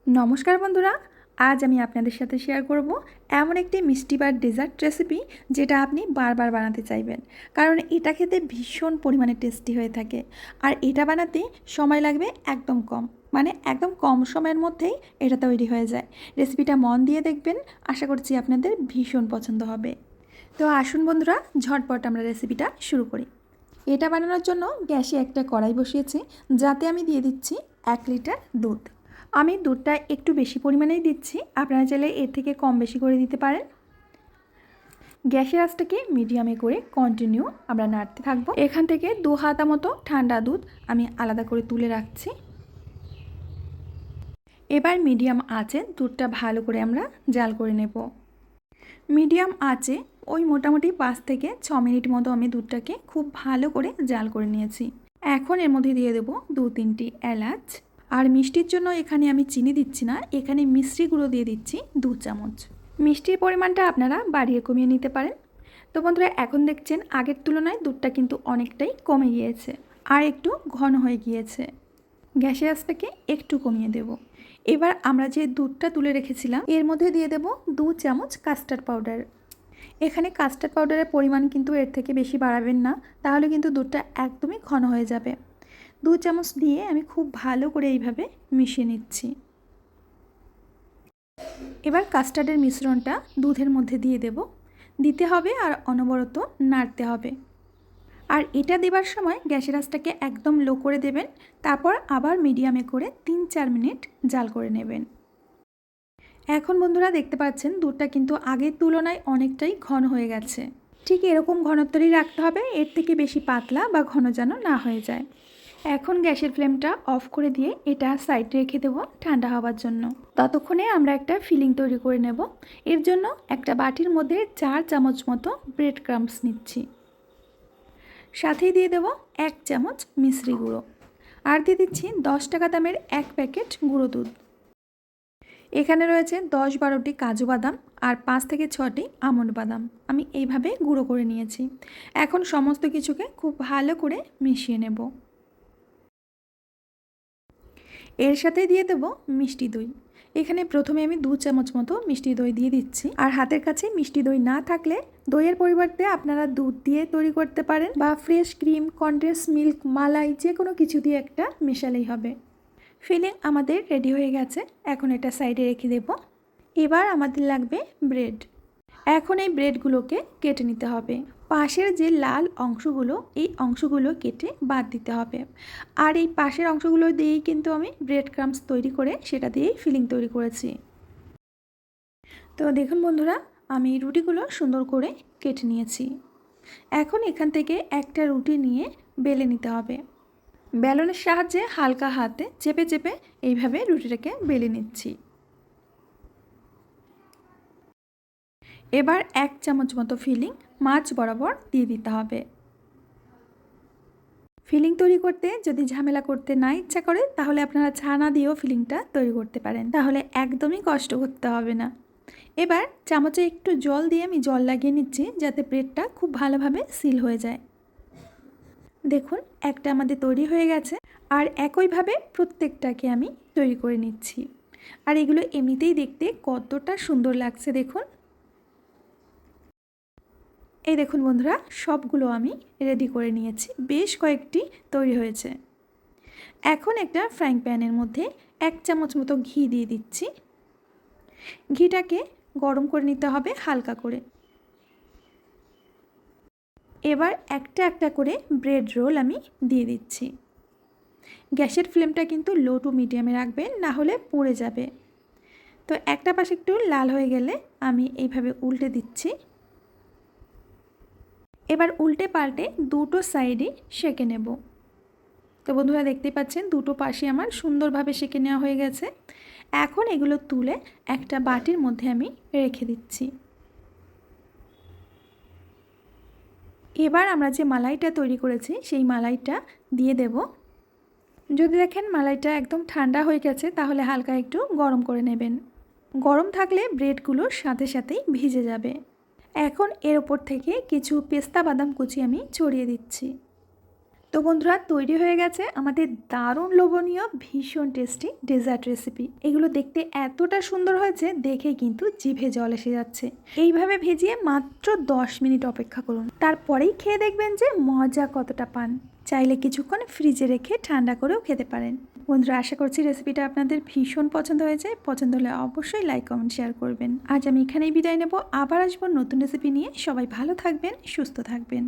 নমস্কার বন্ধুরা, আজ আমি আপনাদের সাথে শেয়ার করব এমন একটি মিষ্টি বা ডেজার্ট রেসিপি যেটা আপনি বারবার বানাতে চাইবেন, কারণ এটা খেতে ভীষণ পরিমাণে টেস্টি হয়ে থাকে। আর এটা বানাতে সময় লাগবে একদম কম, মানে একদম কম সময়ের মধ্যেই এটা তৈরি হয়ে যায়। রেসিপিটা মন দিয়ে দেখবেন, আশা করছি আপনাদের ভীষণ পছন্দ হবে। তো আসুন বন্ধুরা, ঝটপট আমরা রেসিপিটা শুরু করি। এটা বানানোর জন্য গ্যাসে একটা কড়াই বসিয়েছি, যাতে আমি দিয়ে দিচ্ছি 1 লিটার দুধ। আমি দুধটা একটু বেশি পরিমাণেই দিচ্ছি, আপনারা চাইলে এর থেকে কম বেশি করে দিতে পারেন। গ্যাসের আঁচটাকে মিডিয়ামে করে কন্টিনিউ আমরা নাড়তে থাকবো। এখান থেকে 2 হাতা মতো ঠান্ডা দুধ আমি আলাদা করে তুলে রাখছি। এবার মিডিয়াম আঁচে দুধটা ভালো করে আমরা জাল করে নেব। মিডিয়াম আঁচে ওই মোটামুটি 5 থেকে 6 মিনিট মতো আমি দুধটাকে খুব ভালো করে জাল করে নিয়েছি। এখন এর মধ্যে দিয়ে দেবো 2-3টি এলাচ। আর মিষ্টির জন্য এখানে আমি চিনি দিচ্ছি না, এখানে মিষ্টি গুঁড়ো দিয়ে দিচ্ছি 2 চামচ। মিষ্টির পরিমাণটা আপনারা বাড়িয়ে কমিয়ে নিতে পারেন। তো বন্ধুরা, এখন দেখছেন আগের তুলনায় দুধটা কিন্তু অনেকটাই কমে গিয়েছে আর একটু ঘন হয়ে গিয়েছে। গ্যাসের আঁচটাকে একটু কমিয়ে দেব। এবার আমরা যে দুধটা তুলে রেখেছিলাম এর মধ্যে দিয়ে দেব 2 চামচ কাস্টার্ড পাউডার। এখানে কাস্টার্ড পাউডারের পরিমাণ কিন্তু এর থেকে বেশি বাড়াবেন না, তাহলে কিন্তু দুধটা একদমই ঘন হয়ে যাবে। 2 চামচ দিয়ে আমি খুব ভালো করে এইভাবে মিশিয়ে নিচ্ছি। এবার কাস্টার্ডের মিশ্রণটা দুধের মধ্যে দিয়ে দেব, দিতে হবে আর অনবরত নাড়তে হবে। আর এটা দেবার সময় গ্যাসের আঁচটাকে একদম লো করে দেবেন, তারপর আবার মিডিয়ামে করে 3-4 মিনিট জাল করে নেবেন। এখন বন্ধুরা দেখতে পাচ্ছেন দুধটা কিন্তু আগের তুলনায় অনেকটাই ঘন হয়ে গেছে। ঠিক এরকম ঘনত্বই রাখতে হবে, এর থেকে বেশি পাতলা বা ঘন যেন না হয়ে যায়। এখন গ্যাসের ফ্লেমটা অফ করে দিয়ে এটা সাইডে রেখে দেবো ঠান্ডা হওয়ার জন্য। ততক্ষণে আমরা একটা ফিলিং তৈরি করে নেব। এর জন্য একটা বাটির মধ্যে 4 চামচ মতো ব্রেড ক্রাম্বস নিচ্ছি। সাথেই দিয়ে দেবো 1 চামচ মিশ্রি গুঁড়ো, আর দিয়ে দিচ্ছি 10 টাকা দামের 1 প্যাকেট গুঁড়ো দুধ। এখানে রয়েছে 10-12টি কাজু বাদাম আর 5 থেকে 6টি আমন্ড বাদাম, আমি এইভাবে গুঁড়ো করে নিয়েছি। এখন সমস্ত কিছুকে খুব ভালো করে মিশিয়ে নেব। এর সাথে দিয়ে দেব মিষ্টি দই। এখানে প্রথমে আমি 2 চামচ মতো মিষ্টি দই দিয়ে দিচ্ছি। আর হাতের কাছে মিষ্টি দই না থাকলে দইয়ের পরিবর্তে আপনারা দুধ দিয়ে তৈরি করতে পারেন, বা ফ্রেশ ক্রিম, কনডেন্স মিল্ক, মালাই যে কোনো কিছু দিয়ে একটা মেশালেই হবে। ফিলিং আমাদের রেডি হয়ে গেছে, এখন এটা সাইডে রেখে দেব। এবার আমাদের লাগবে ব্রেড। এখন এই ব্রেডগুলোকে কেটে নিতে হবে। পাশের যে লাল অংশগুলো, এই অংশগুলো কেটে বাদ দিতে হবে। আর এই পাশের অংশগুলো দিয়েই কিন্তু আমি ব্রেড ক্রাম্বস তৈরি করে সেটা দিয়েই ফিলিং তৈরি করেছি। তো দেখুন বন্ধুরা, আমি রুটিগুলো সুন্দর করে কেটে নিয়েছি। এখন এখান থেকে একটা রুটি নিয়ে বেলে নিতে হবে। বেলনের সাহায্যে হালকা হাতে চেপে চেপে এইভাবে রুটিটাকে বেলে নিচ্ছি। এবার 1 চামচ মতো ফিলিং মাছ বরাবর দিয়ে দিতে হবে। ফিলিং তৈরি করতে যদি ঝামেলা করতে না ইচ্ছা করে, তাহলে আপনারা ছানা দিয়েও ফিলিংটা তৈরি করতে পারেন, তাহলে একদমই কষ্ট করতে হবে না। এবার চামচে একটু জল দিয়ে আমি জল লাগিয়ে নিচ্ছি, যাতে ব্রেডটা খুব ভালোভাবে সিল হয়ে যায়। দেখুন, একটা আমাদের তৈরি হয়ে গেছে। আর একইভাবে প্রত্যেকটাকে আমি তৈরি করে নিচ্ছি। আর এগুলো এমনিতেই দেখতে কতটা সুন্দর লাগছে দেখুন। এই দেখুন বন্ধুরা, সবগুলো আমি রেডি করে নিয়েছি, বেশ কয়েকটি তৈরি হয়েছে। এখন একটা ফ্রাইং প্যানের মধ্যে 1 চামচ মতো ঘি দিয়ে দিচ্ছি। ঘিটাকে গরম করে নিতে হবে হালকা করে। এবার একটা একটা করে ব্রেড রোল আমি দিয়ে দিচ্ছি। গ্যাসের ফ্লেমটা কিন্তু লো টু মিডিয়ামে রাখবেন, না হলে পুড়ে যাবে। তো একটা পাশে একটু লাল হয়ে গেলে আমি এইভাবে উল্টে দিচ্ছি। এবার উল্টে পাল্টে দুটো সাইডই সেঁকে নেব। তো বন্ধুরা দেখতেই পাচ্ছেন দুটো পাশে আমার সুন্দরভাবে সেঁকে নেওয়া হয়ে গেছে। এখন এগুলো তুলে একটা বাটির মধ্যে আমি রেখে দিচ্ছি। এবার আমরা যে মালাইটা তৈরি করেছি সেই মালাইটা দিয়ে দেব। যদি দেখেন মালাইটা একদম ঠান্ডা হয়ে গেছে, তাহলে হালকা একটু গরম করে নেবেন। গরম থাকলে ব্রেডগুলোর সাথে সাথেই ভিজে যাবে। এখন এর ওপর থেকে কিছু পেস্তা বাদাম কুচি আমি ছড়িয়ে দিচ্ছি। তো তো বন্ধুরা, তৈরি হয়ে গেছে আমাদের দারুণ লোভনীয় ভীষণ টেস্টি ডেজার্ট রেসিপি। এগুলো দেখতে এতটা সুন্দর হয়েছে, দেখে কিন্তু জিভে জল এসে যাচ্ছে। এইভাবে ভেজিয়ে মাত্র 10 মিনিট অপেক্ষা করুন, তারপরেই খেয়ে দেখবেন যে মজা কতটা পান। চাইলে কিছুক্ষণ ফ্রিজে রেখে ঠান্ডা করেও খেতে পারেন। বন্ধুরা, আশা করছি রেসিপিটা আপনাদের ভীষণ পছন্দ হয়েছে। পছন্দ হলে অবশ্যই লাইক কমেন্ট শেয়ার করবেন। আজ আমি এখানেই বিদায় নেব, আবার আসবো নতুন রেসিপি নিয়ে। সবাই ভালো থাকবেন, সুস্থ থাকবেন।